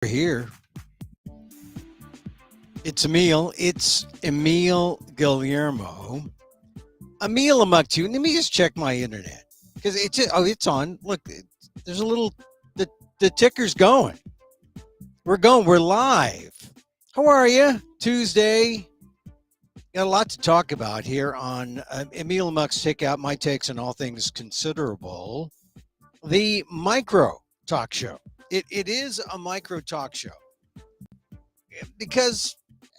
Here. It's Emil. It's Emil Guillermo. Emil Amok 2. Let me just check my internet. Because it's on. Look, there's a little, the ticker's going. We're going. We're live. How are you? Tuesday. Got a lot to talk about here on Emil Amok's Take Out My Takes on All Things Considerable. The micro talk show. It is a micro talk show because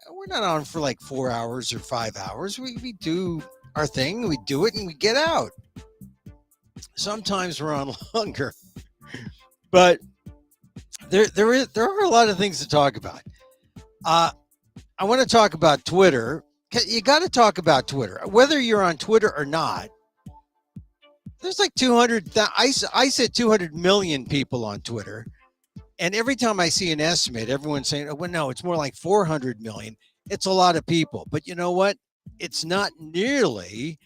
we're not on for like 4 hours or 5 hours. We do our thing, we do it, and we get out. Sometimes we're on longer, but there are a lot of things to talk about. I want to talk about Twitter. You got to talk about Twitter, whether you're on Twitter or not. There's like 200. I said 200 million people on Twitter. And every time I see an estimate, everyone's saying, oh, well, no, it's more like 400 million. It's a lot of people. But you know what? It's not nearly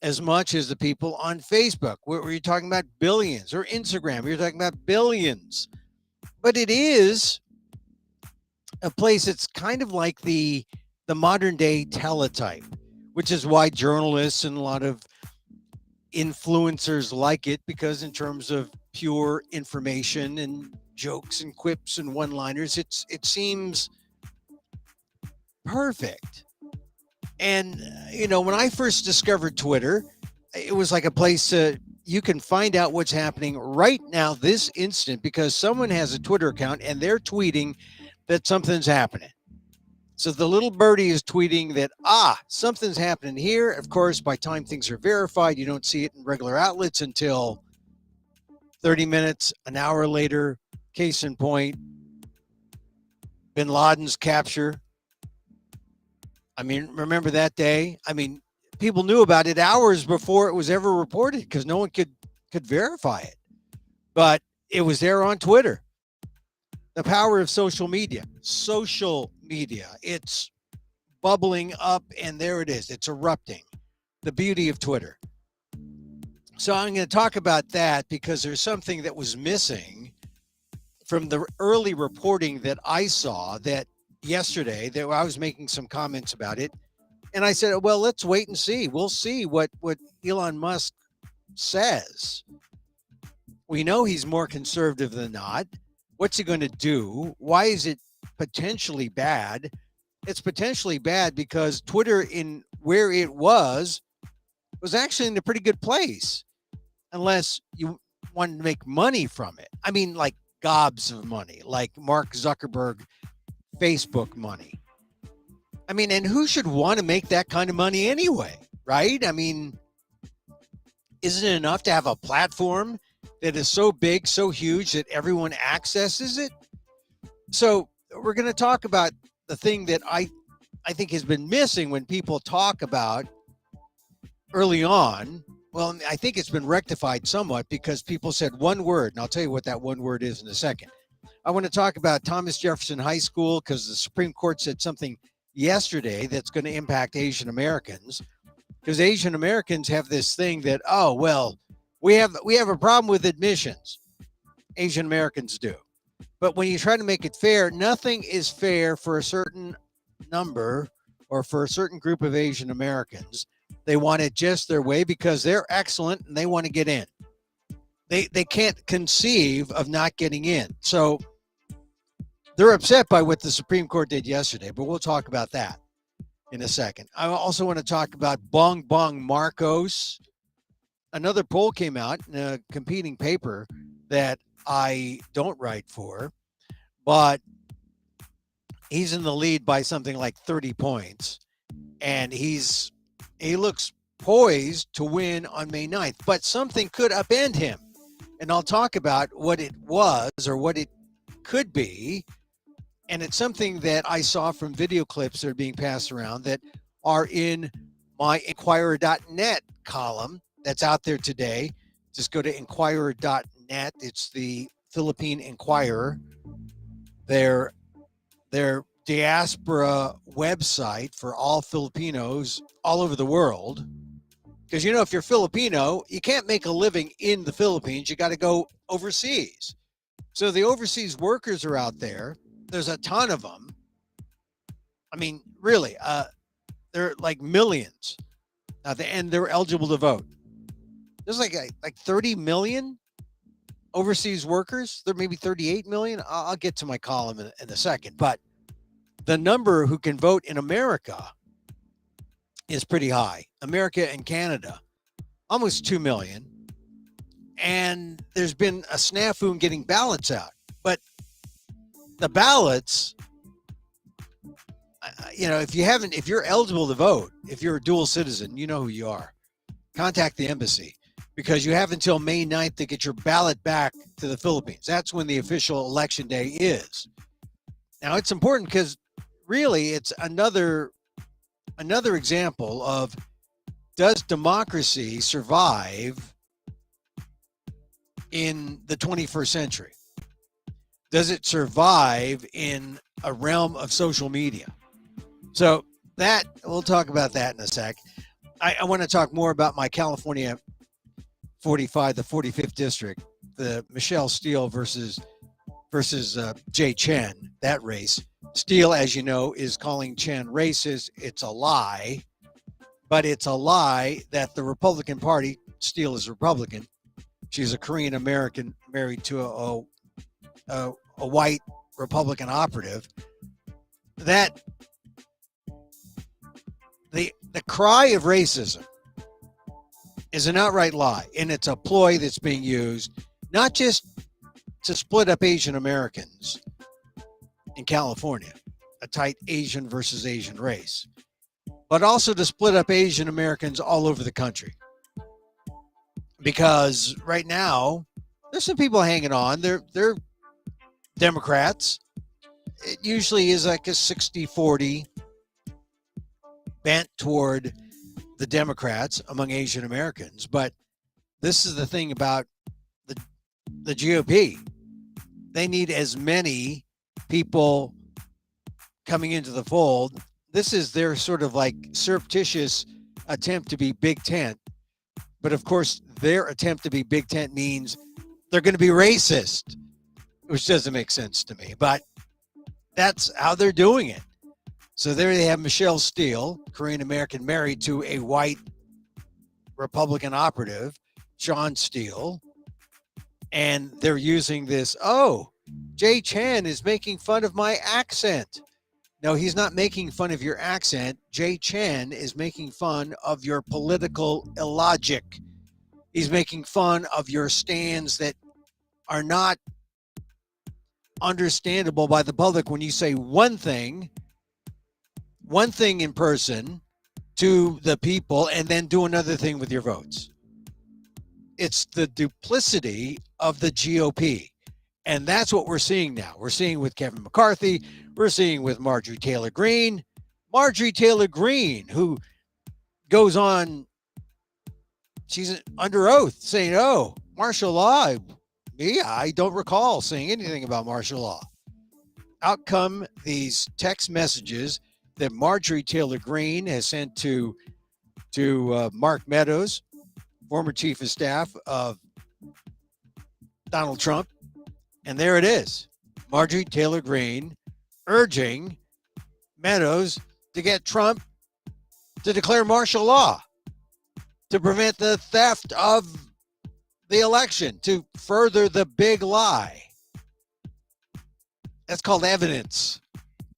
as much as the people on Facebook, where you're talking about billions, or Instagram, where you're talking about billions. But it is a place that's kind of like the modern day teletype, which is why journalists and a lot of influencers like it, because in terms of pure information and jokes and quips and one-liners, it seems perfect. And when I first discovered Twitter, it was like a place you can find out what's happening right now, this instant, because someone has a Twitter account and they're tweeting that something's happening. So the little birdie is tweeting that, something's happening here. Of course, by the time things are verified, you don't see it in regular outlets until 30 minutes, an hour later. Case in point, bin Laden's capture. I mean, remember that day? I mean, people knew about it hours before it was ever reported because no one could verify it. But it was there on Twitter. The power of social media. Social media. It's bubbling up, and there it is. It's erupting. The beauty of Twitter. So I'm going to talk about that because there's something that was missing from the early reporting that I saw that yesterday, that I was making some comments about it. And I said, well, let's wait and see. We'll see what Elon Musk says. We know he's more conservative than not. What's he going to do? Why is it potentially bad? It's potentially bad because Twitter, in where it was actually in a pretty good place, unless you wanted to make money from it. I mean, like gobs of money, like Mark Zuckerberg, Facebook money. I mean, and who should want to make that kind of money anyway, right? I mean, isn't it enough to have a platform that is so big, so huge that everyone accesses it? So we're going to talk about the thing that I think has been missing when people talk about early on. Well, I think it's been rectified somewhat because people said one word, and I'll tell you what that one word is in a second. I want to talk about Thomas Jefferson High School because the Supreme Court said something yesterday that's going to impact Asian Americans, because Asian Americans have this thing that, we have a problem with admissions. Asian Americans do. But when you try to make it fair, nothing is fair for a certain number or for a certain group of Asian Americans. They want it just their way because they're excellent and they want to get in. They can't conceive of not getting in. So they're upset by what the Supreme Court did yesterday, but we'll talk about that in a second. I also want to talk about Bong Marcos. Another poll came out in a competing paper that I don't write for, but he's in the lead by something like 30 points. And he looks poised to win on May 9th, but something could upend him. And I'll talk about what it was or what it could be. And it's something that I saw from video clips that are being passed around that are in my Inquirer.net column that's out there today. Just go to Inquirer.net. It's the Philippine Inquirer. Their diaspora website for all Filipinos all over the world. Because, if you're Filipino, you can't make a living in the Philippines. You got to go overseas. So the overseas workers are out there. There's a ton of them. I mean, really, they're like millions, and they're eligible to vote. There's like 30 million overseas workers. There may be 38 million. I'll get to my column in a second. But the number who can vote in America is pretty high. America and Canada, almost 2 million. And there's been a snafu in getting ballots out. But the ballots, if you're eligible to vote, if you're a dual citizen, you know who you are. Contact the embassy, because you have until May 9th to get your ballot back to the Philippines. That's when the official election day is. Now, it's important because really it's another example of, does democracy survive in the 21st century? Does it survive in a realm of social media? So that, we'll talk about that in a sec. I want to talk more about my California 45, the 45th district, the Michelle Steele versus Jay Chen, that race. Steele, as you know, is calling Chen racist. It's a lie, but it's a lie that the Republican Party, Steele is Republican. She's a Korean American married to a white Republican operative. That the cry of racism is an outright lie, and it's a ploy that's being used not just to split up Asian Americans in California, a tight Asian versus Asian race, but also to split up Asian Americans all over the country. Because right now, there's some people hanging on. They're Democrats. It usually is like a 60-40 bent toward the Democrats among Asian Americans. But this is the thing about the GOP. They need as many people coming into the fold. This is their sort of like surreptitious attempt to be Big Tent. But of course, their attempt to be Big Tent means they're going to be racist, which doesn't make sense to me. But that's how they're doing it. So there they have Michelle Steele, Korean American, married to a white Republican operative, Sean Steele. And they're using this, Jay Chen is making fun of my accent. No, he's not making fun of your accent. Jay Chen is making fun of your political illogic. He's making fun of your stands that are not understandable by the public when you say one thing in person to the people and then do another thing with your votes. It's the duplicity of the GOP. And that's what we're seeing now. We're seeing with Kevin McCarthy. We're seeing with Marjorie Taylor Greene. Marjorie Taylor Greene, who goes on, she's under oath saying, martial law. I don't recall saying anything about martial law. Out come these text messages that Marjorie Taylor Greene has sent to Mark Meadows, former chief of staff of Donald Trump. And there it is. Marjorie Taylor Greene urging Meadows to get Trump to declare martial law, to prevent the theft of the election, to further the big lie. That's called evidence.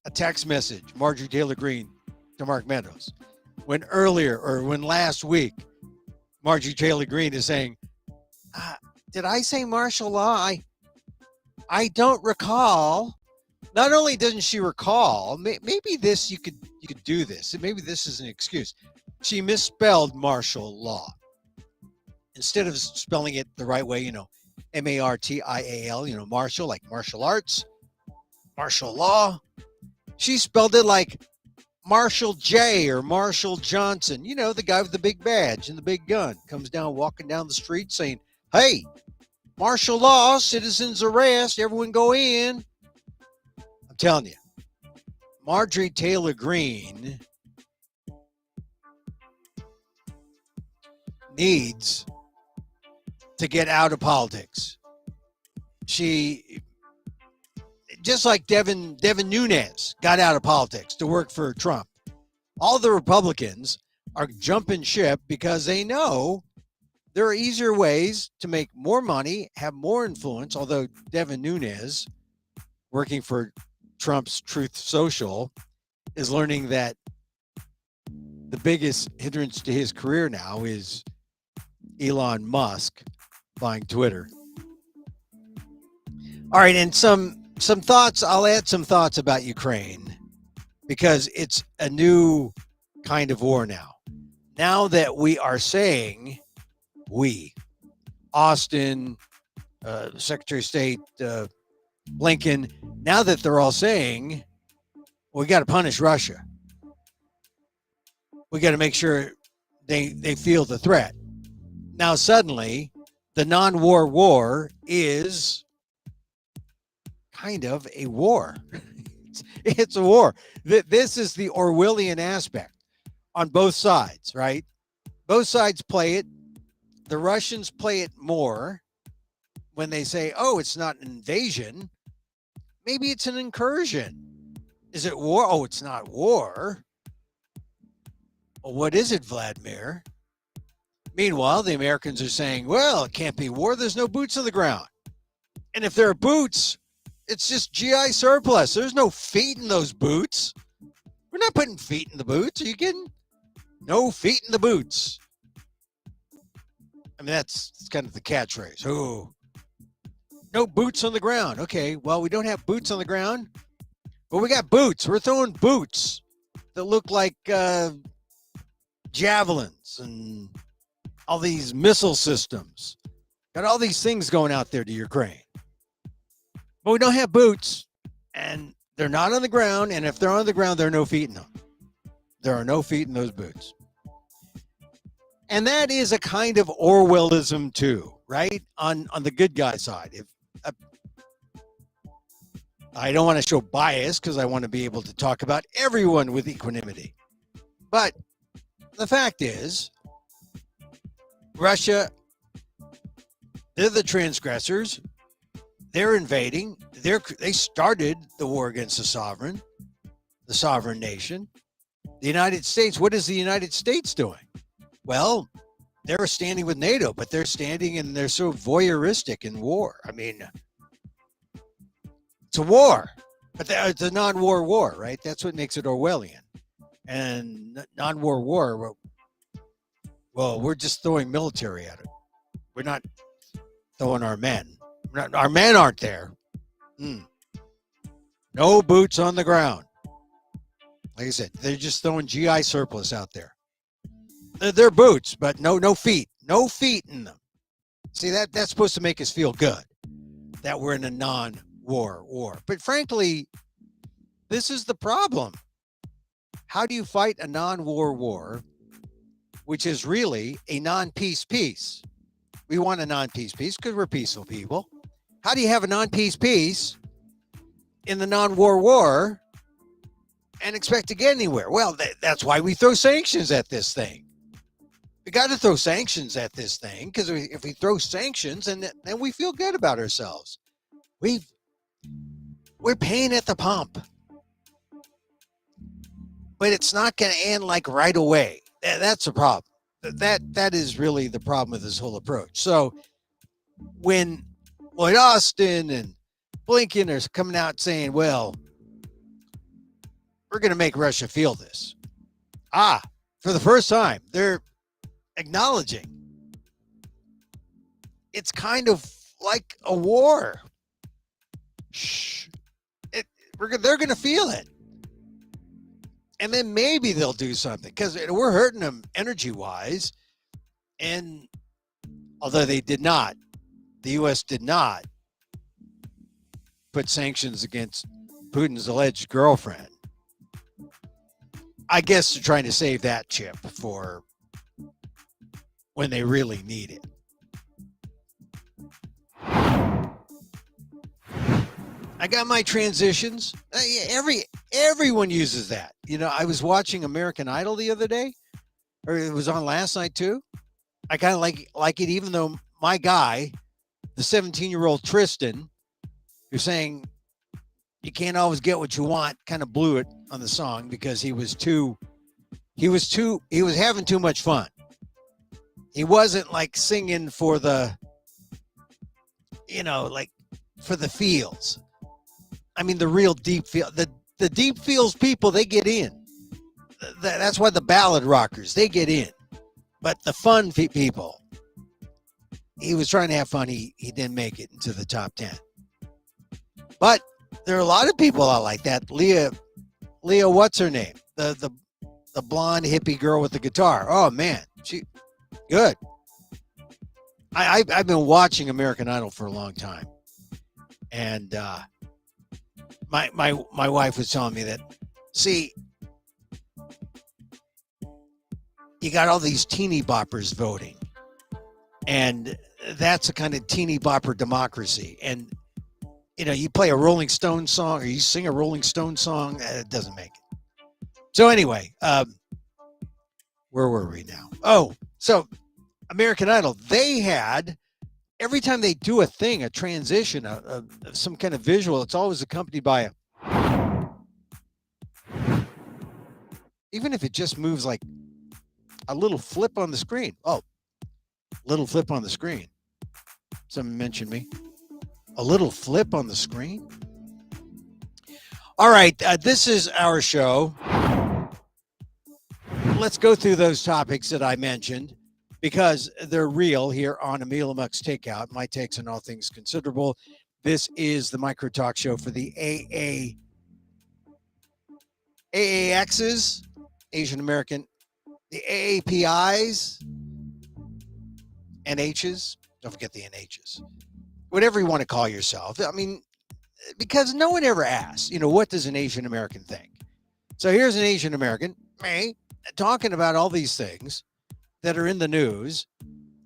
A text message, Marjorie Taylor Greene to Mark Meadows. When last week, Marjorie Taylor Greene is saying, did I say martial law? I don't recall. Not only doesn't she recall, maybe this you could do this. Maybe this is an excuse. She misspelled martial law. Instead of spelling it the right way, MARTIAL, martial, like martial arts, martial law. She spelled it like Marshall J or Marshall Johnson, the guy with the big badge and the big gun, comes down walking down the street saying, hey, martial law, citizens arrest, everyone go in. I'm telling you, Marjorie Taylor Greene needs to get out of politics. She just like Devin Nunes got out of politics to work for Trump. All the Republicans are jumping ship because they know there are easier ways to make more money, have more influence, although Devin Nunes, working for Trump's Truth Social, is learning that the biggest hindrance to his career now is Elon Musk buying Twitter. All right, and some thoughts. I'll add some thoughts about Ukraine because it's a new kind of war now. Now that we are saying, Austin, Secretary of State Blinken, now that they're all saying, well, we got to punish Russia. We got to make sure they feel the threat. Now, suddenly, the non-war war is kind of a war. It's a war. This is the Orwellian aspect on both sides, right? Both sides play it. The Russians play it more when they say, oh, it's not an invasion. Maybe it's an incursion. Is it war? Oh, it's not war. Well, what is it, Vladimir? Meanwhile, the Americans are saying, well, it can't be war. There's no boots on the ground. And if there are boots, it's just GI surplus. There's no feet in those boots. We're not putting feet in the boots. Are you kidding? No feet in the boots. I mean, that's kind of the catchphrase. Oh, no boots on the ground. Okay, well, we don't have boots on the ground, but we got boots. We're throwing boots that look like javelins and all these missile systems. Got all these things going out there to Ukraine. But we don't have boots, and they're not on the ground, and if they're on the ground, there are no feet in them. There are no feet in those boots. And that is a kind of Orwellism too, right? On the good guy side. If I don't want to show bias because I want to be able to talk about everyone with equanimity. But the fact is, Russia, they're the transgressors. They're invading. They started the war against the sovereign nation. The United States, what is the United States doing? Well, they're standing with NATO, but they're standing and they're so voyeuristic in war. I mean, it's a war, but it's a non-war war, right? That's what makes it Orwellian. And non-war war, well, we're just throwing military at it. We're not throwing our men. Our men aren't there. No boots on the ground. Like I said, they're just throwing GI surplus out there. They're boots, but no feet. No feet in them. See, that's supposed to make us feel good that we're in a non-war war. But frankly, this is the problem. How do you fight a non-war war, which is really a non-peace peace? We want a non-peace peace because we're peaceful people. How do you have a non-peace peace in the non-war war and expect to get anywhere? Well, that's why we throw sanctions at this thing. We got to throw sanctions at this thing because if we throw sanctions, then we feel good about ourselves. We're paying at the pump, but it's not going to end like right away. That's the problem. That is really the problem with this whole approach. So when Lloyd Austin and Blinken are coming out saying, well, we're going to make Russia feel this. For the first time, they're acknowledging it's kind of like a war. They're going to feel it. And then maybe they'll do something because we're hurting them energy-wise. And although the U.S. did not put sanctions against Putin's alleged girlfriend, I guess they're trying to save that chip for when they really need it. I got my transitions. Everyone uses that. You know, I was watching American Idol the other day, or it was on last night too. I kind of like it, even though my guy, the 17-year-old Tristan, you're saying you can't always get what you want kind of blew it on the song because he was having too much fun. He wasn't like singing for the, like for the feels. I mean, the real deep feel, the deep feels people, they get in. That's why the ballad rockers, they get in. But the fun people, he was trying to have fun. He didn't make it into the top 10. But there are a lot of people out like that. Leah, what's her name? The blonde hippie girl with the guitar. Oh man, she good. I've been watching American Idol for a long time, and my wife was telling me that, see, you got all these teeny boppers voting, and that's a kind of teeny bopper democracy. And you play a Rolling Stone song or you sing a Rolling Stone song, it doesn't make it. So anyway, where were we now? Oh, so American Idol, they had, every time they do a thing, a transition, some kind of visual, it's always accompanied by even if it just moves like a little flip on the screen. Oh, little flip on the screen. Someone mentioned me. A little flip on the screen. All right, this is our show. Let's go through those topics that I mentioned because they're real here on Emil Guillermo's Takeout. My takes on all things considerable. This is the micro talk show for the AAXs, Asian American, the AAPIs, NHs. Don't forget the NHs. Whatever you want to call yourself. I mean, because no one ever asks, what does an Asian American think? So here's an Asian American, me, talking about all these things that are in the news.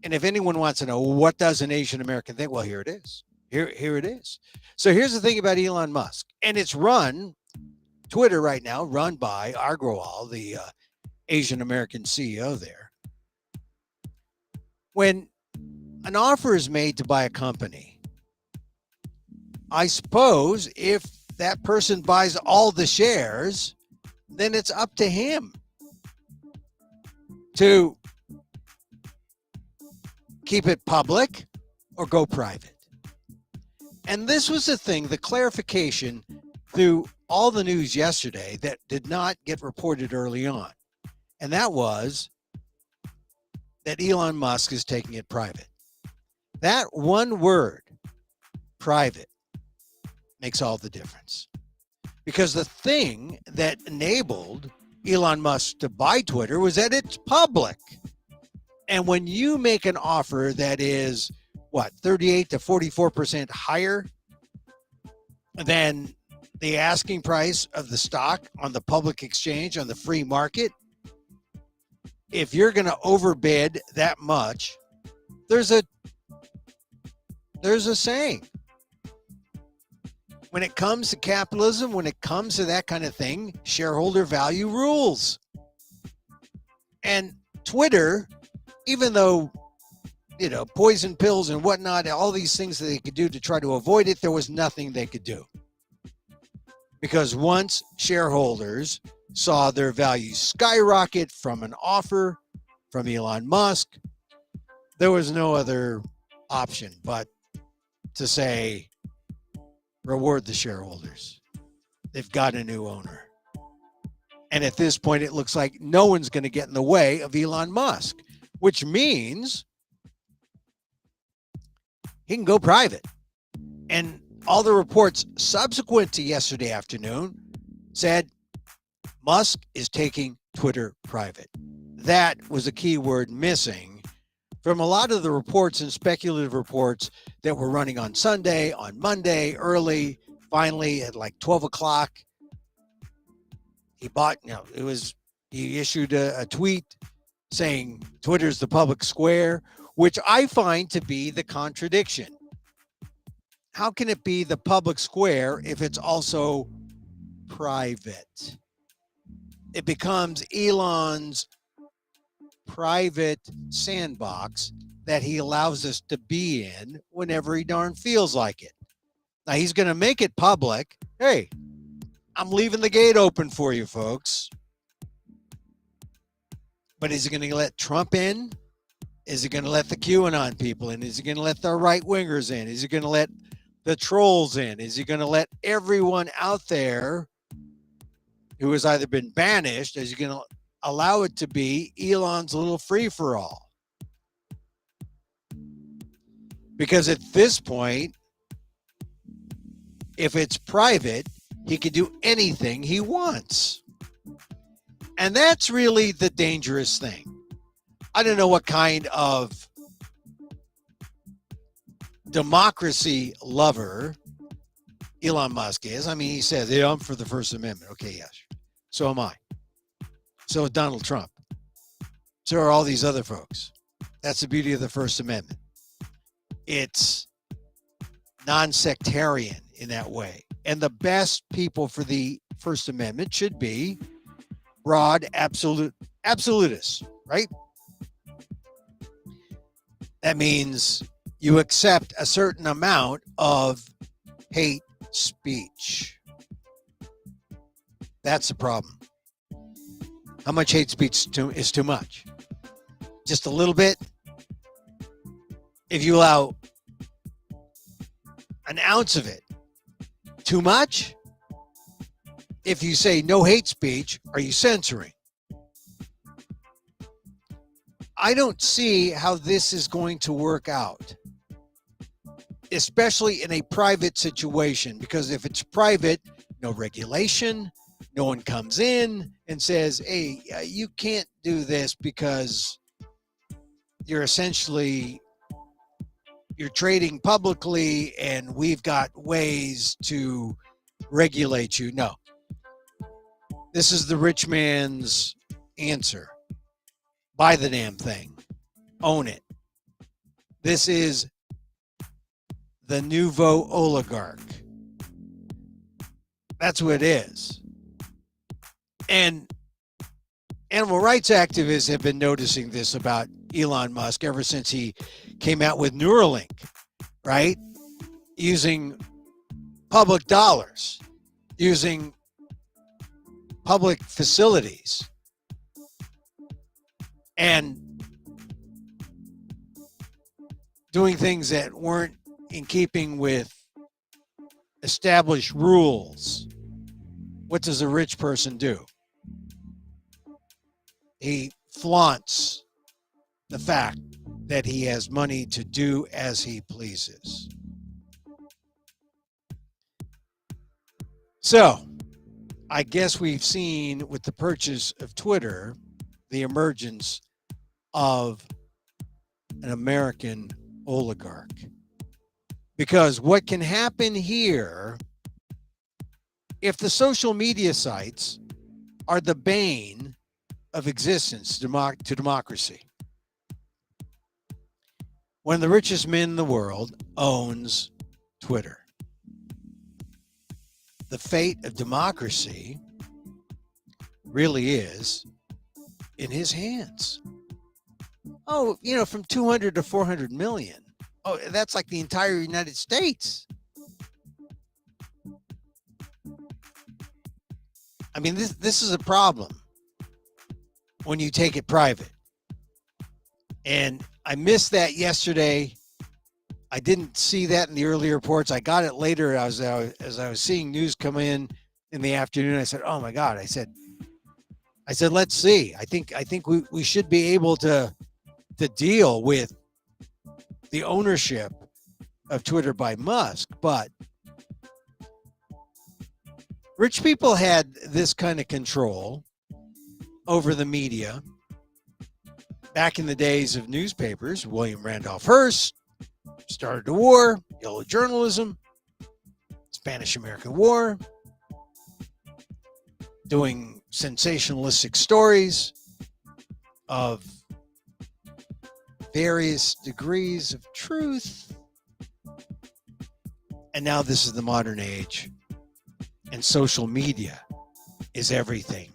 And if anyone wants to know what does an Asian American think, well, here it is. Here it is. So here's the thing about Elon Musk. And it's Twitter right now, run by Agrawal, the Asian American CEO there. When an offer is made to buy a company, I suppose if that person buys all the shares, then it's up to him to keep it public or go private. And this was the thing, the clarification through all the news yesterday that did not get reported early on. And that was that Elon Musk is taking it private. That one word, private, makes all the difference. Because the thing that enabled Elon Musk to buy Twitter was that it's public. And when you make an offer that is, 38 to 44% higher than the asking price of the stock on the public exchange, on the free market, if you're going to overbid that much, there's a saying. When it comes to capitalism, when it comes to that kind of thing, shareholder value rules. And Twitter, even though, poison pills and whatnot, all these things that they could do to try to avoid it, there was nothing they could do. Because once shareholders saw their value skyrocket from an offer from Elon Musk, there was no other option but to say, reward the shareholders. They've got a new owner. And at this point, it looks like no one's going to get in the way of Elon Musk, which means he can go private. And all the reports subsequent to yesterday afternoon said Musk is taking Twitter private. That was a key word missing from a lot of the reports and speculative reports that were running on Sunday, on Monday, early, finally at like 12 o'clock. He issued a tweet saying Twitter's the public square, which I find to be the contradiction. How can it be the public square if it's also private? It becomes Elon's private sandbox that he allows us to be in whenever he darn feels like it. Now he's going to make it public. Hey, I'm leaving the gate open for you folks. But is he going to let Trump in? Is he going to let the QAnon people in? Is he going to let the right wingers in? Is he going to let the trolls in? Is he going to let everyone out there who has either been banished? Is he going to allow it to be Elon's little free for all? Because at this point, if it's private, he can do anything he wants. And that's really the dangerous thing. I don't know what kind of democracy lover Elon Musk is. I mean, he says, yeah, I'm for the First Amendment. Okay, yes. So am I. So is Donald Trump. So are all these other folks. That's the beauty of the First Amendment. It's non-sectarian in that way. And the best people for the First Amendment should be broad absolutists, right? That means you accept a certain amount of hate speech. That's the problem. How much hate speech is too much? Just a little bit? If you allow an ounce of it, too much? If you say no hate speech, are you censoring? I don't see how this is going to work out, especially in a private situation, because if it's private, no regulation, no one comes in and says, hey, you can't do this because you're trading publicly and we've got ways to regulate you. No. This is the rich man's answer. Buy the damn thing. Own it. This is the nouveau oligarch. That's what it is. And animal rights activists have been noticing this about Elon Musk ever since he came out with Neuralink, right? Using public dollars, using public facilities, and doing things that weren't in keeping with established rules. What does a rich person do? He flaunts the fact that he has money to do as he pleases. So, I guess we've seen with the purchase of Twitter, the emergence of an American oligarch. Because what can happen here, if the social media sites are the bane of existence to democracy, when the richest man in the world owns Twitter, the fate of democracy really is in his hands. Oh, from 200 to 400 million. Oh, that's like the entire United States. I mean, this is a problem when you take it private. And I missed that yesterday. I didn't see that in the early reports. I got it later as I was seeing news come in the afternoon. I said, "Oh my God!" I said, "Let's see. I think we should be able to deal with the ownership of Twitter by Musk, but rich people had this kind of control over the media back in the days of newspapers. William Randolph Hearst started the war, yellow journalism, Spanish-American War, doing sensationalistic stories of various degrees of truth. And now this is the modern age, and social media is everything.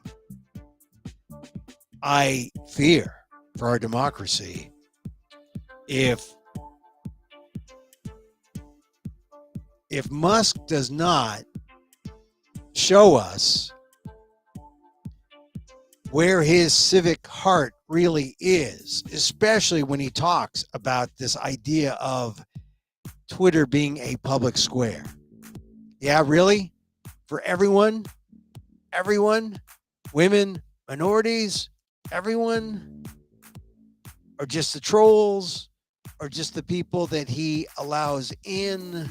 I fear for our democracy if if Musk does not show us where his civic heart really is, especially when he talks about this idea of Twitter being a public square. Yeah, really? For everyone, women, minorities, everyone, or just the trolls, or just the people that he allows in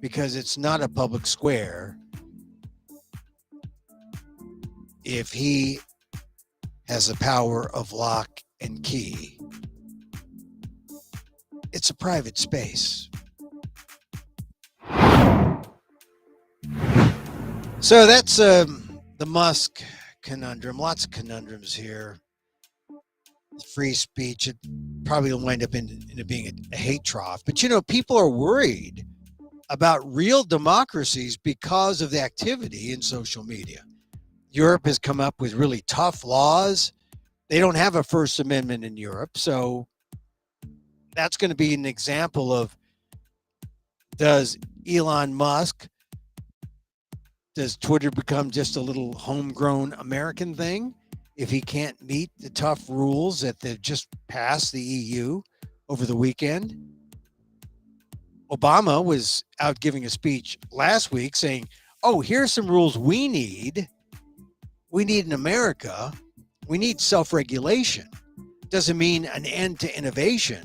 because it's not a public square if he has the power of lock and key. It's a private space. So that's the Musk conundrum. Lots of conundrums here. Free speech, it probably will wind up into being a hate trough. But, people are worried about real democracies because of the activity in social media. Europe has come up with really tough laws. They don't have a First Amendment in Europe. So that's going to be an example of, does Elon Musk, does Twitter become just a little homegrown American thing if he can't meet the tough rules that they've just passed the EU over the weekend? Obama was out giving a speech last week saying, oh, here's some rules we need. We need in America. We need self-regulation. Doesn't mean an end to innovation,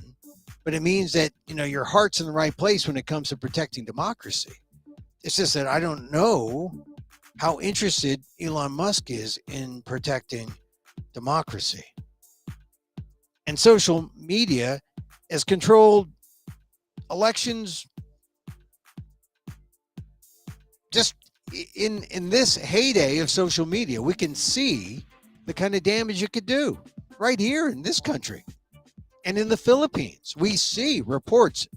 but it means that, your heart's in the right place when it comes to protecting democracy. It's just that I don't know how interested Elon Musk is in protecting democracy. And social media has controlled elections just in this heyday of social media. We can see the kind of damage it could do right here in this country and in the Philippines. We see reports,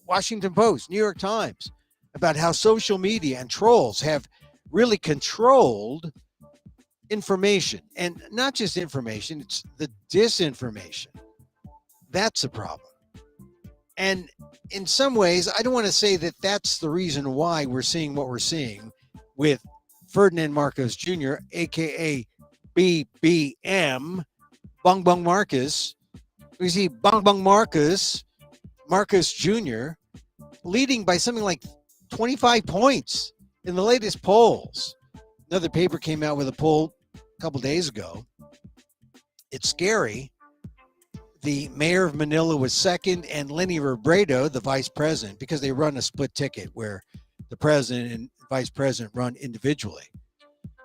Washington Post, New York Times, about how social media and trolls have really controlled information. And not just information, it's the disinformation. That's a problem. And in some ways, I don't want to say that that's the reason why we're seeing what we're seeing with Ferdinand Marcos Jr., a.k.a. BBM, Bong Bong Marcos. We see Bong Bong Marcos Jr. leading by something like 25 points in the latest polls. Another paper came out with a poll a couple days ago. It's scary. The mayor of Manila was second, and Lenny Robredo, the vice president, because they run a split ticket where the president and vice president run individually.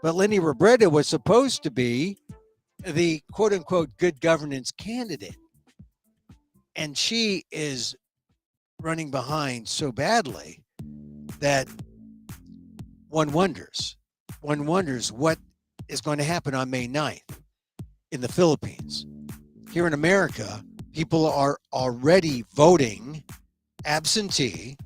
But Lenny Robredo was supposed to be the quote-unquote good governance candidate. And she is running behind so badly that one wonders what is going to happen on May 9th in the Philippines. Here in America, people are already voting absentee.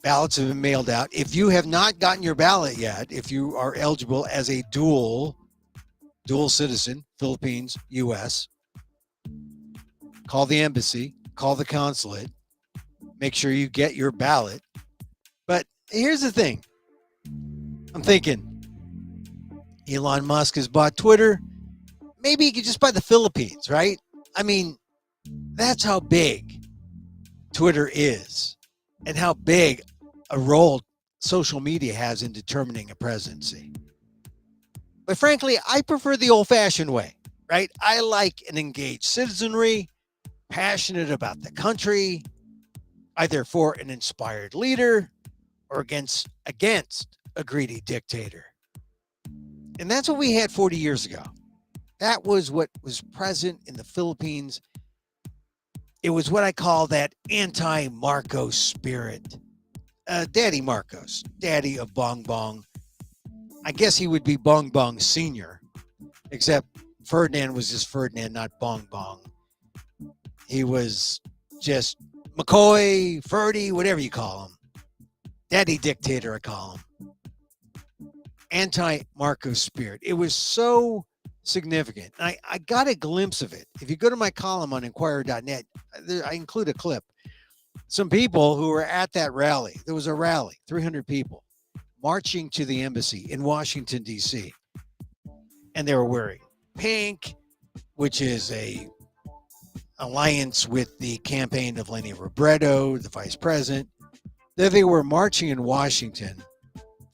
Ballots have been mailed out. If you have not gotten your ballot yet, if you are eligible as a dual citizen, Philippines, U.S., call the embassy, call the consulate, make sure you get your ballot. But here's the thing. I'm thinking Elon Musk has bought Twitter. Maybe he could just buy the Philippines, right? I mean, that's how big Twitter is and how big a role social media has in determining a presidency. But frankly, I prefer the old-fashioned way, right? I like an engaged citizenry, passionate about the country, either for an inspired leader or against a greedy dictator. And that's what we had 40 years ago. That was what was present in the Philippines. It was what I call that anti-Marcos spirit. Daddy Marcos, daddy of Bong Bong. I guess he would be Bong Bong Sr., except Ferdinand was just Ferdinand, not Bong Bong. He was just McCoy, Ferdy, whatever you call him. Daddy dictator, I call him. Anti-Marcos spirit. It was so significant. I got a glimpse of it. If you go to my column on Inquirer.net, I include a clip. some people who were at that rally. There was a rally, 300 people marching to the embassy in Washington, D.C. And they were wearing pink, which is a alliance with the campaign of Lenny Robredo, the vice president. They were marching in Washington,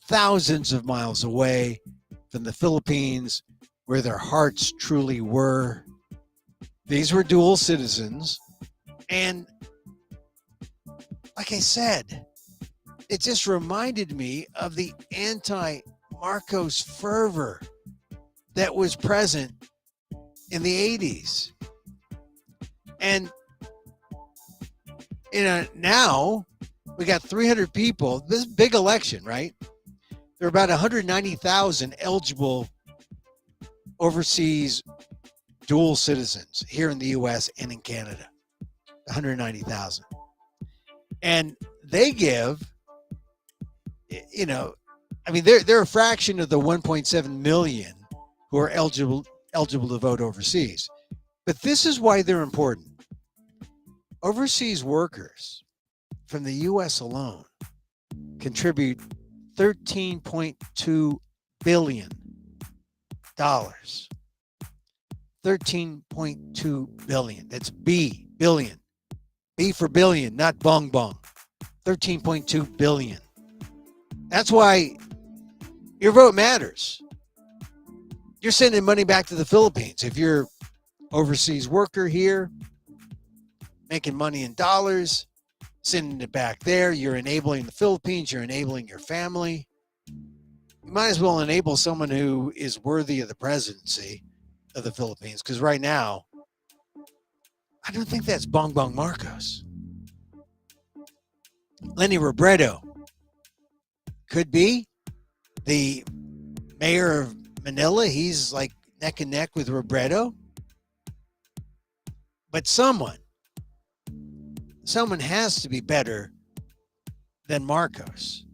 thousands of miles away from the Philippines, where their hearts truly were. These were dual citizens. And like I said, it just reminded me of the anti-Marcos fervor that was present in the 80s. And now we got 300 people. This big election, right? There are about 190,000 eligible overseas dual citizens here in the U.S. and in Canada. 190,000. And they give, they're a fraction of the 1.7 million who are eligible to vote overseas. But this is why they're important. Overseas workers from the U.S. alone contribute $13.2 billion. $13.2 billion. That's B, billion. B for billion, not bong bong. 13.2 billion. That's why your vote matters. You're sending money back to the Philippines. If you're overseas worker here, making money in dollars, sending it back there, you're enabling the Philippines, you're enabling your family. You might as well enable someone who is worthy of the presidency of the Philippines, because right now, I don't think that's Bong Bong Marcos. Lenny Robredo could be the mayor of Manila. He's like neck and neck with Robredo. But someone has to be better than Marcos,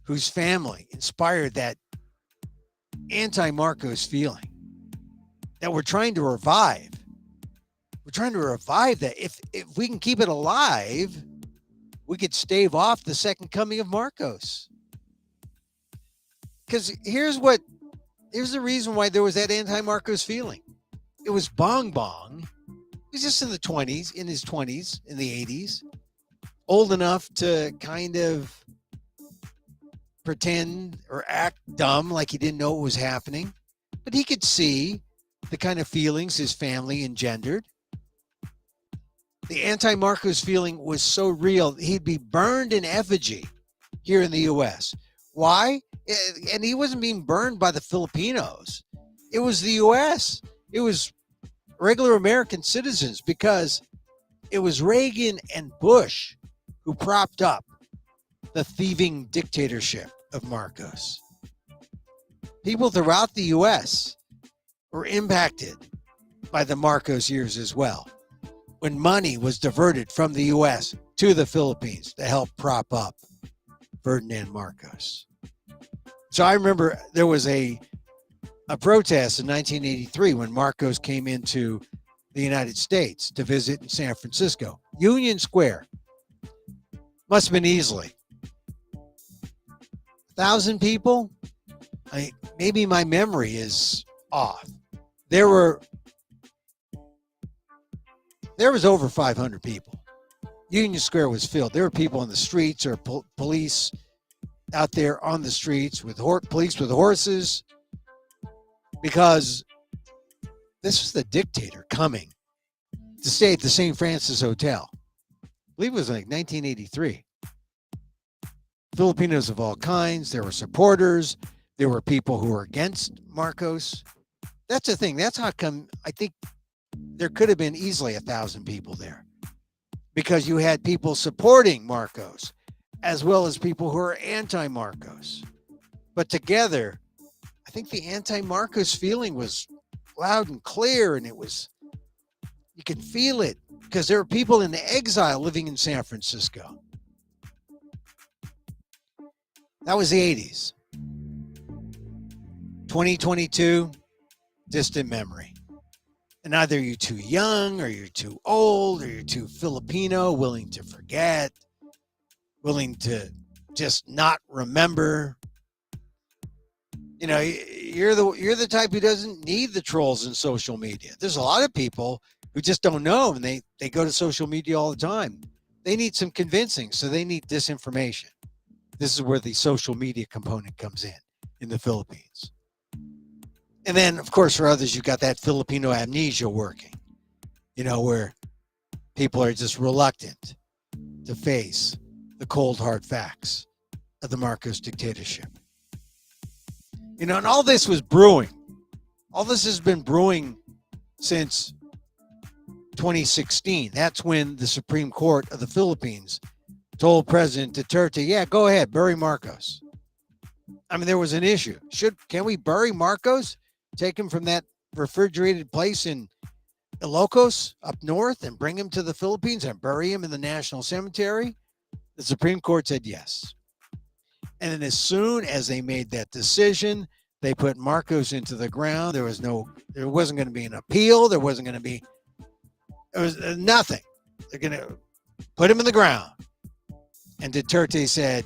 whose family inspired that anti-Marcos feeling that we're trying to revive. We're trying to revive that. If we can keep it alive, we could stave off the second coming of Marcos. Because here's the reason why there was that anti-Marcos feeling. It was Bong Bong. He was just in his 20s, in the 80s, old enough to kind of pretend or act dumb like he didn't know what was happening. But he could see the kind of feelings his family engendered. The anti-Marcos feeling was so real, he'd be burned in effigy here in the U.S. Why? And he wasn't being burned by the Filipinos. It was the U.S. It was regular American citizens, because it was Reagan and Bush who propped up the thieving dictatorship of Marcos. People throughout the U.S. were impacted by the Marcos years as well, when money was diverted from the U.S. to the Philippines to help prop up Ferdinand Marcos. So I remember there was a protest in 1983 when Marcos came into the United States to visit in San Francisco. Union Square. Must have been easily 1,000 people. Maybe my memory is off. There was over 500 people. Union Square was filled. There were people on the streets, or police out there on the streets with police with horses, because this was the dictator coming to stay at the St. Francis Hotel. I believe it was like 1983. Filipinos of all kinds. There were supporters. There were people who were against Marcos. That's the thing. That's how come I think there could have been easily 1,000 people there, because you had people supporting Marcos as well as people who are anti-Marcos. But together, I think the anti-Marcos feeling was loud and clear, and you could feel it, because there were people in exile living in San Francisco. That was the 80s. 2022, distant memory. And either you're too young, or you're too old, or you're too Filipino, willing to forget, willing to just not remember. You're the type who doesn't need the trolls in social media. There's a lot of people who just don't know, and they go to social media all the time. They need some convincing, so they need disinformation. This is where the social media component comes in the Philippines. And then, of course, for others, you've got that Filipino amnesia working, where people are just reluctant to face the cold, hard facts of the Marcos dictatorship. And all this was brewing. All this has been brewing since 2016. That's when the Supreme Court of the Philippines told President Duterte, yeah, go ahead, bury Marcos. I mean, there was an issue. Can we bury Marcos? Take him from that refrigerated place in Ilocos up north and bring him to the Philippines and bury him in the National Cemetery? The Supreme Court said yes. And then as soon as they made that decision, they put Marcos into the ground. There wasn't going to be an appeal. There was nothing. They're going to put him in the ground. And Duterte said,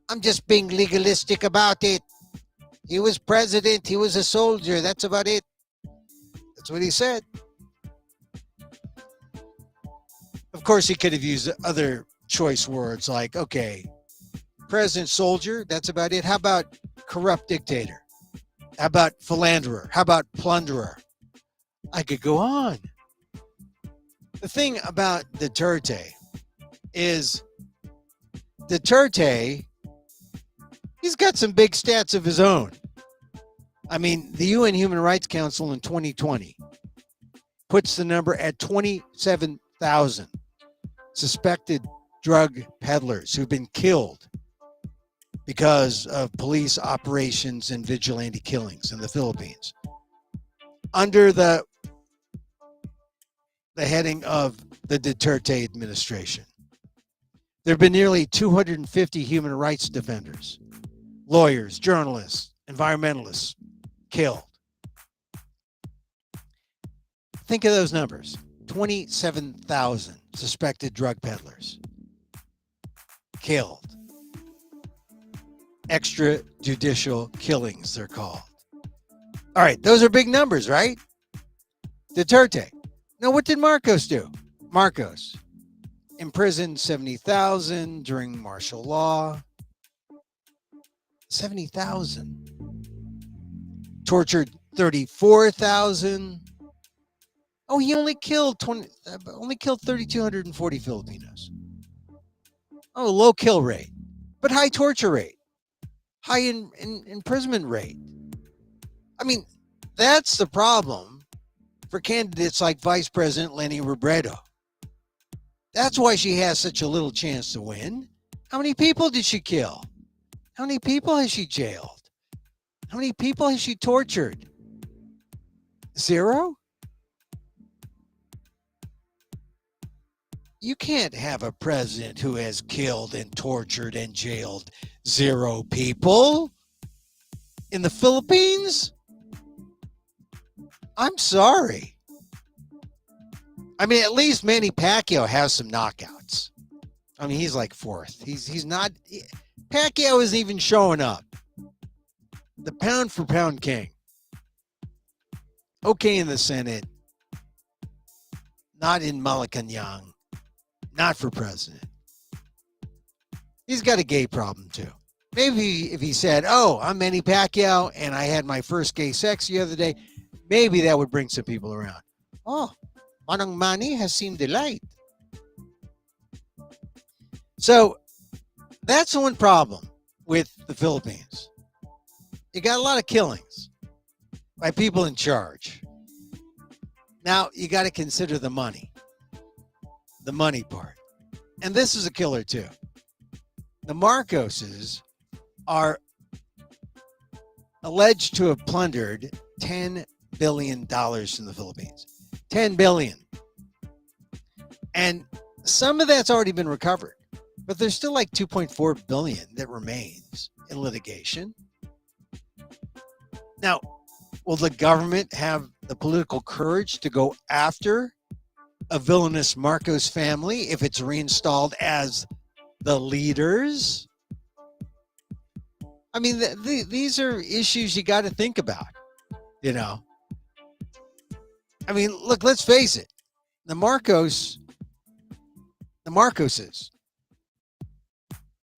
I'm just being legalistic about it. He was president. He was a soldier. That's about it. That's what he said. Of course, he could have used other choice words like, okay, president, soldier, that's about it. How about corrupt dictator? How about philanderer? How about plunderer? I could go on. The thing about Duterte is he's got some big stats of his own. I mean, the UN Human Rights Council in 2020 puts the number at 27,000 suspected drug peddlers who've been killed because of police operations and vigilante killings in the Philippines. Under the heading of the Duterte administration, there have been nearly 250 human rights defenders, lawyers, journalists, environmentalists killed. Think of those numbers. 27,000 suspected drug peddlers killed. Extrajudicial killings, they're called. All right, those are big numbers, right? Duterte. Now, what did Marcos do? Marcos imprisoned 70,000 during martial law. 70,000. Tortured 34,000. Oh, he only killed 3,240 Filipinos. Oh, low kill rate, but high torture rate, high imprisonment rate. I mean, that's the problem for candidates like Vice President Leni Robredo. That's why she has such a little chance to win. How many people did she kill? How many people has she jailed? How many people has she tortured? 0? You can't have a president who has killed and tortured and jailed 0 people in the Philippines. I'm sorry. I mean, at least Manny Pacquiao has some knockouts. I mean, he's like 4th. He's not. Pacquiao isn't even showing up. The pound for pound king. Okay in the Senate. Not in Malacanang. Not for president. He's got a gay problem too. Maybe if he said, oh, I'm Manny Pacquiao and I had my first gay sex the other day, maybe that would bring some people around. Oh, Manang Manny has seen the light. So that's one problem with the Philippines. You got a lot of killings by people in charge. Now, you got to consider the money part. And this is a killer too. The Marcoses are alleged to have plundered $10 billion from the Philippines. $10 billion. And some of that's already been recovered, but there's still like $2.4 billion that remains in litigation. Now, will the government have the political courage to go after a villainous Marcos family if it's reinstalled as the leaders? I mean, these are issues you got to think about, you know. I mean, look, let's face it. The Marcoses,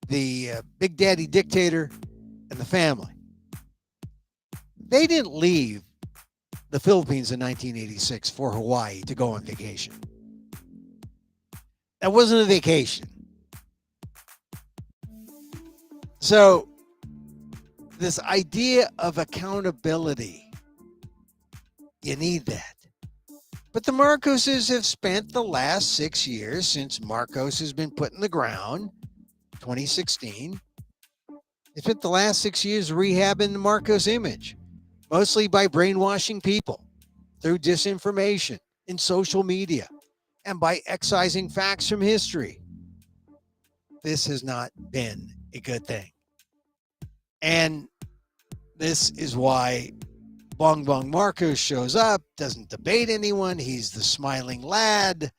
the Big Daddy dictator and the family, they didn't leave the Philippines in 1986 for Hawaii to go on vacation. That wasn't a vacation. So this idea of accountability, you need that. But the Marcoses have spent the last 6 years since Marcos has been put in the ground, 2016, they spent the last 6 years rehabbing the Marcos image, mostly by brainwashing people through disinformation in social media and by excising facts from history. This has not been a good thing. And this is why Bong Bong Marcos shows up, doesn't debate anyone. He's the smiling lad.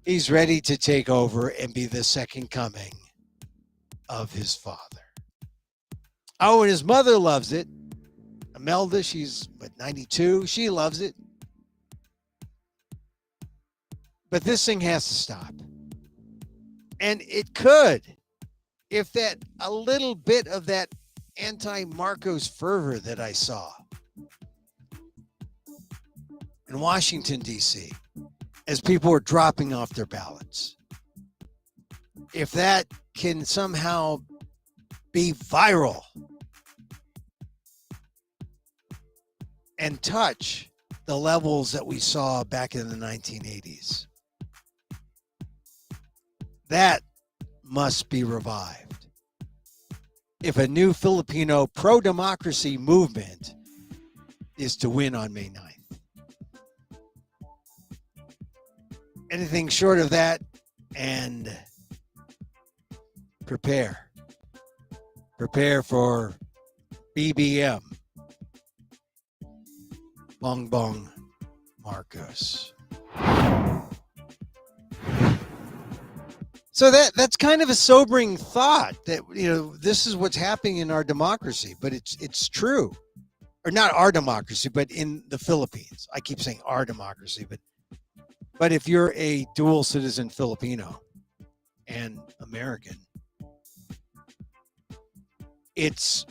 He's ready to take over and be the second coming of his father. Oh, and his mother loves it. Imelda, she's 92. She loves it. But this thing has to stop. And it could, if that a little bit of that anti-Marcos fervor that I saw in Washington, D.C., as people were dropping off their ballots, if that can somehow be viral and touch the levels that we saw back in the 1980s, that must be revived if a new Filipino pro-democracy movement is to win on May 9th. Anything short of that, and prepare for BBM, Bong Bong Marcos. So that's kind of a sobering thought that, you know, this is what's happening in our democracy, but it's true. Or not our democracy, but in the Philippines. I keep saying our democracy, but if you're a dual citizen Filipino and American, it's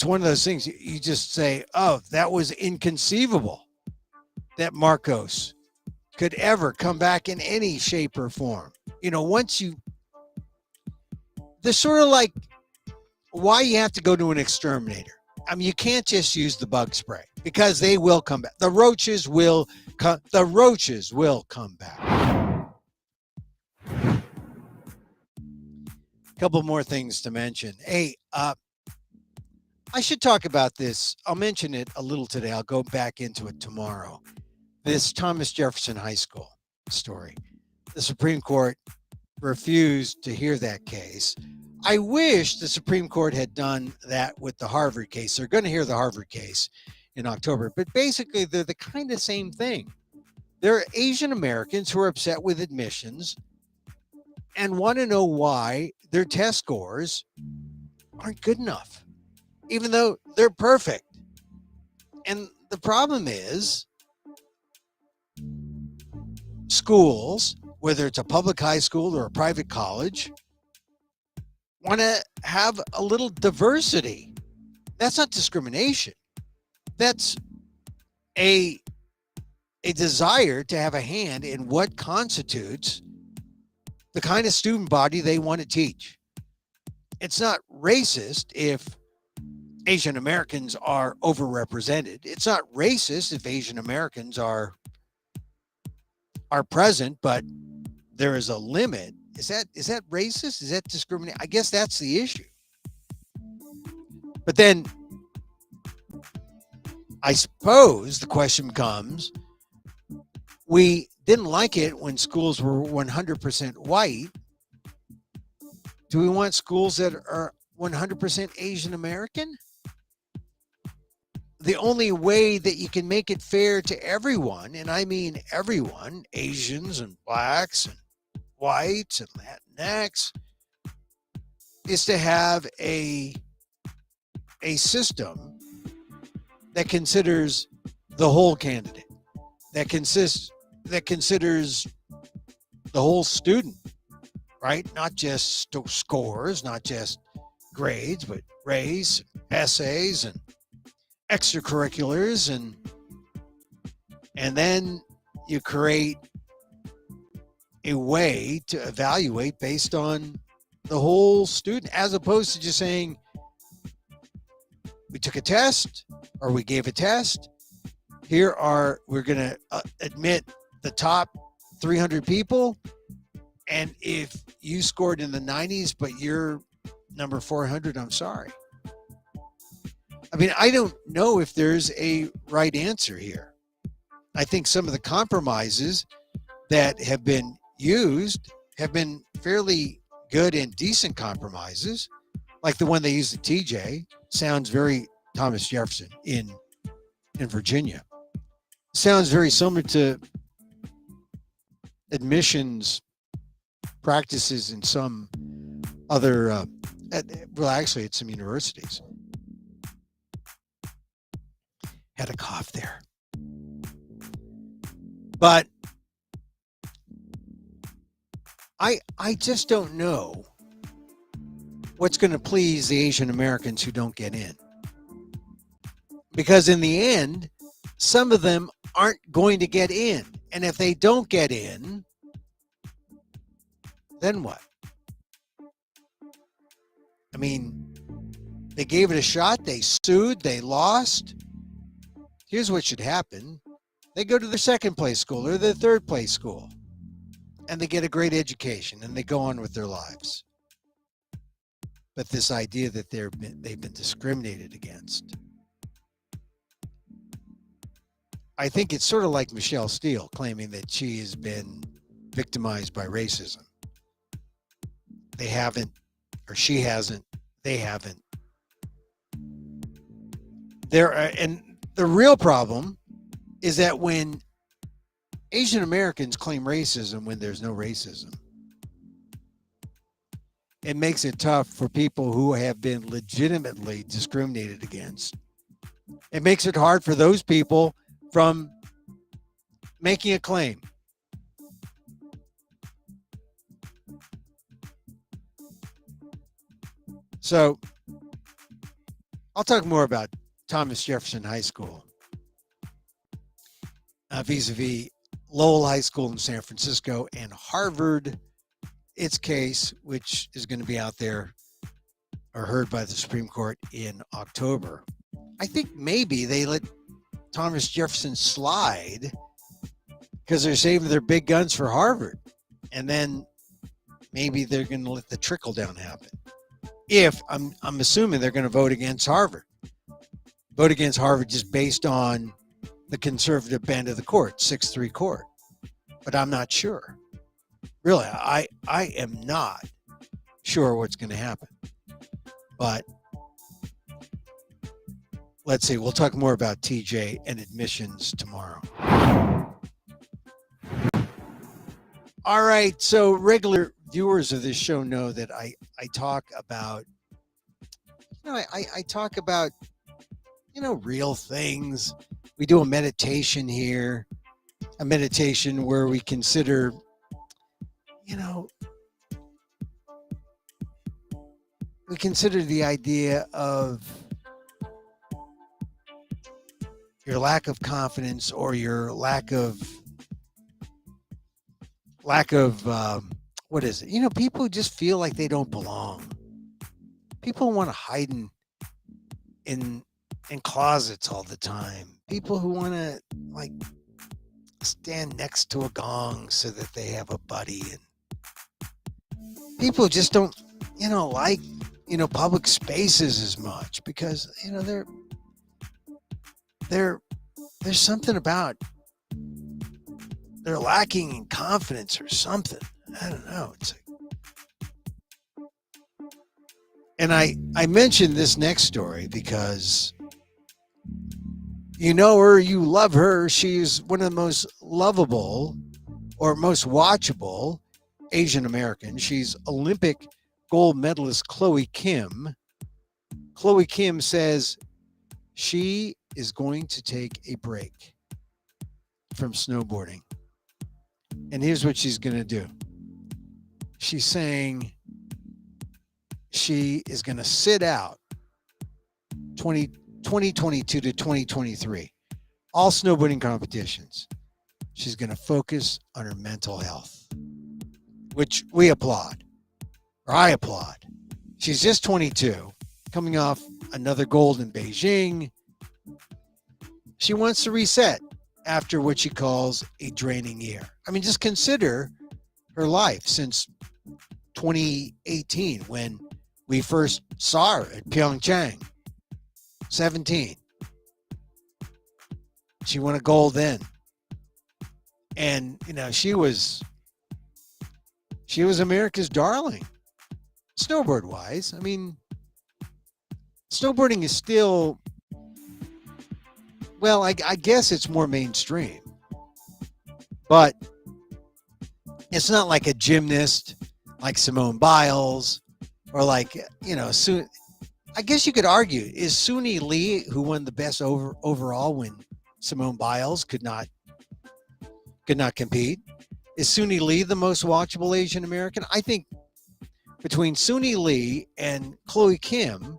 one of those things you just say, oh, that was inconceivable that Marcos could ever come back in any shape or form. You know, they're sort of like why you have to go to an exterminator. I mean, you can't just use the bug spray because they will come back. The roaches will come back. A couple more things to mention. Hey, I should talk about this. I'll mention it a little today. I'll go back into it tomorrow. This Thomas Jefferson High School story. The Supreme Court refused to hear that case. I wish the Supreme Court had done that with the Harvard case. They're going to hear the Harvard case in October, but basically they're the kind of same thing. They're Asian Americans who are upset with admissions and want to know why their test scores aren't good enough, even though they're perfect. And the problem is schools, whether it's a public high school or a private college, want to have a little diversity. That's not discrimination. That's a desire to have a hand in what constitutes the kind of student body they want to teach. It's not racist if Asian Americans are overrepresented. It's not racist if Asian Americans are present, but there is a limit. Is that racist? Is that discrimination? I guess that's the issue. But then I suppose the question becomes, we didn't like it when schools were 100% white. Do we want schools that are 100% Asian American? the only way that you can make it fair to everyone, and I mean everyone, Asians and blacks and whites and Latinx, is to have a system that considers the whole candidate, that considers the whole student, right? Not just scores, not just grades, but race, essays, and extracurriculars, and then you create a way to evaluate based on the whole student, as opposed to just saying we took a test or we gave a test. We're going to admit the top 300 people, and if you scored in the 90s but you're number 400, I'm sorry. I mean, I don't know if there's a right answer here. I think some of the compromises that have been used have been fairly good and decent compromises, like the one they used at TJ. Sounds very Thomas Jefferson in Virginia. Sounds very similar to admissions practices in some other, well, actually, at some universities. Had a cough there. But I just don't know what's going to please the Asian Americans who don't get in. Because in the end, some of them aren't going to get in. And if they don't get in, then what? I mean, they gave it a shot, they sued, they lost. Here's what should happen. They go to their second place school or their third place school, and they get a great education and they go on with their lives. But this idea that they've been discriminated against, I think it's sort of like Michelle Steele claiming that she has been victimized by racism. They haven't, or she hasn't, they haven't. And the real problem is that when Asian Americans claim racism when there's no racism, it makes it tough for people who have been legitimately discriminated against. It makes it hard for those people from making a claim. So I'll talk more about Thomas Jefferson High School vis-a-vis Lowell High School in San Francisco and Harvard, its case, which is going to be out there or heard by the Supreme Court in October. I think maybe they let Thomas Jefferson slide because they're saving their big guns for Harvard. And then maybe they're going to let the trickle down happen. If I'm assuming they're going to vote against Harvard just based on the conservative bent of the court, 6-3 court. But I'm not sure. Really, I am not sure what's going to happen. But let's see. We'll talk more about TJ and admissions tomorrow. All right. So regular viewers of this show know that I talk about, I talk about, real things. We do a meditation here, a meditation where we consider, we consider the idea of your lack of confidence or your lack of what is it? People just feel like they don't belong. People want to hide in closets all the time. People who want to stand next to a gong so that they have a buddy, and people just don't like public spaces as much because there's something about they're lacking in confidence or something. I don't know. And I mentioned this next story because You know her, you love her. She's one of the most lovable or most watchable Asian Americans. She's Olympic gold medalist Chloe Kim. Chloe Kim says she is going to take a break from snowboarding. And here's what she's going to do. She's saying she is going to sit out 2022 to 2023, all snowboarding competitions. She's going to focus on her mental health, which we applaud, or I applaud. She's just 22, coming off another gold in Beijing. She wants to reset after what she calls a draining year. I mean, just consider her life since 2018 when we first saw her at Pyeongchang. 17. She won a gold then. And, you know, she was America's darling, snowboard wise. I mean, snowboarding is still, well, I guess it's more mainstream, but it's not like a gymnast like Simone Biles or like, you know, I guess you could argue, is Suni Lee, who won the best overall when Simone Biles could not compete, is Suni Lee the most watchable Asian American? I think between Suni Lee and Chloe Kim,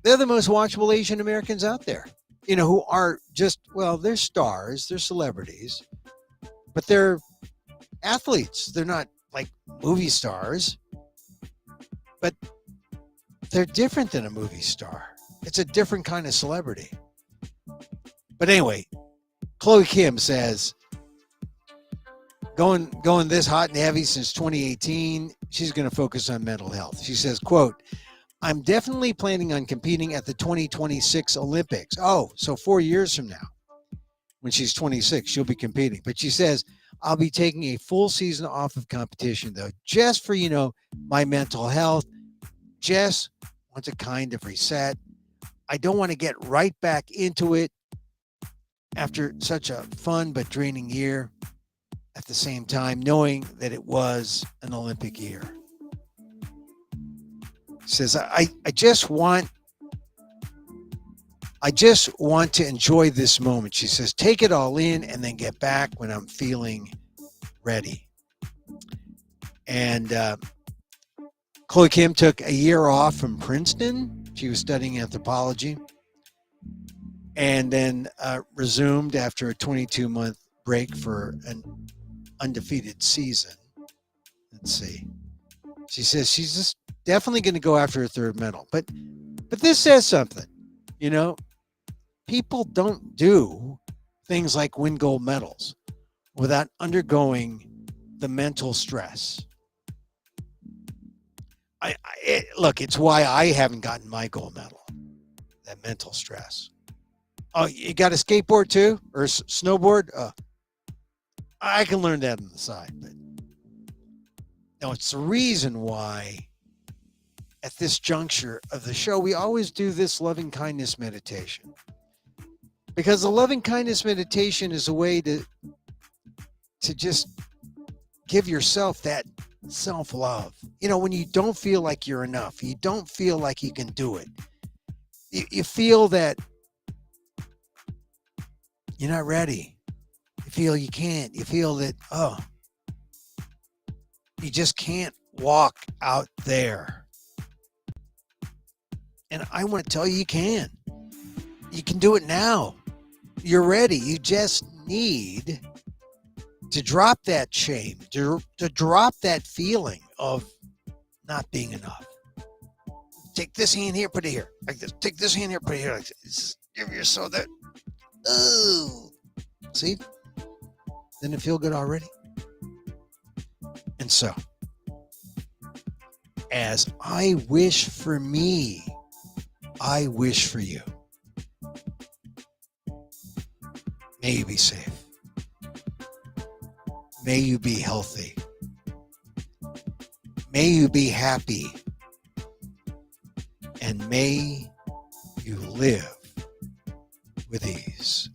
they're the most watchable Asian Americans out there, you know, who are just, well, they're stars, they're celebrities, but they're athletes. They're not like movie stars, but they're different than a movie star. It's a different kind of celebrity. But anyway, Chloe Kim says, going this hot and heavy since 2018, she's going to focus on mental health. She says, quote, I'm definitely planning on competing at the 2026 Olympics. Oh, so 4 years from now, when she's 26, she'll be competing. But she says, I'll be taking a full season off of competition, though, just for, you know, my mental health. Just want to kind of reset. I don't want to get right back into it after such a fun but draining year, at the same time knowing that it was an Olympic year. Says, I just want to enjoy this moment. She says, take it all in and then get back when I'm feeling ready. And Chloe Kim took a year off from Princeton. She was studying anthropology and then resumed after a 22-month break for an undefeated season. Let's see. She says she's just definitely going to go after her third medal. But this says something. You know, people don't do things like win gold medals without undergoing the mental stress. Look, it's why I haven't gotten my gold medal. That mental stress. Oh, you got a skateboard too? Or snowboard? I can learn that on the side. But no, it's the reason why at this juncture of the show, we always do this loving kindness meditation. Because the loving kindness meditation is a way to just give yourself that self-love. You know, when you don't feel like you're enough, you don't feel like you can do it. You feel that you're not ready. You feel you can't. You feel that, you just can't walk out there. And I want to tell you, you can. You can do it now. You're ready. You just need to drop that shame, to drop that feeling of not being enough. Take this hand here, put it here. Like this. Take this hand here, put it here. Like this. Give yourself that. Oh, see? Didn't it feel good already? And so, as I wish for me, I wish for you. May you be safe. May you be healthy. May you be happy. And may you live with ease.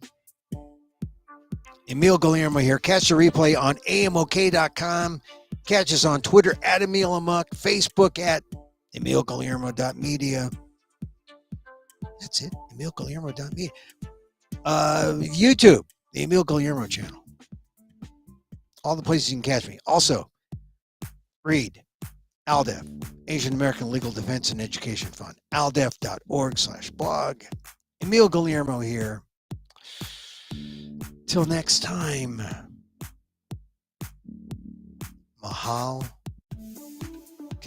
Emil Guillermo here. Catch the replay on amok.com. Catch us on Twitter at Emil Amok, Facebook at emilguillermo.media. That's it, emilguillermo.media. YouTube, the Emil Guillermo channel. All the places you can catch me. Also, read ALDEF, Asian American Legal Defense and Education Fund, aldef.org/blog. Emil Guillermo here. Till next time, mahal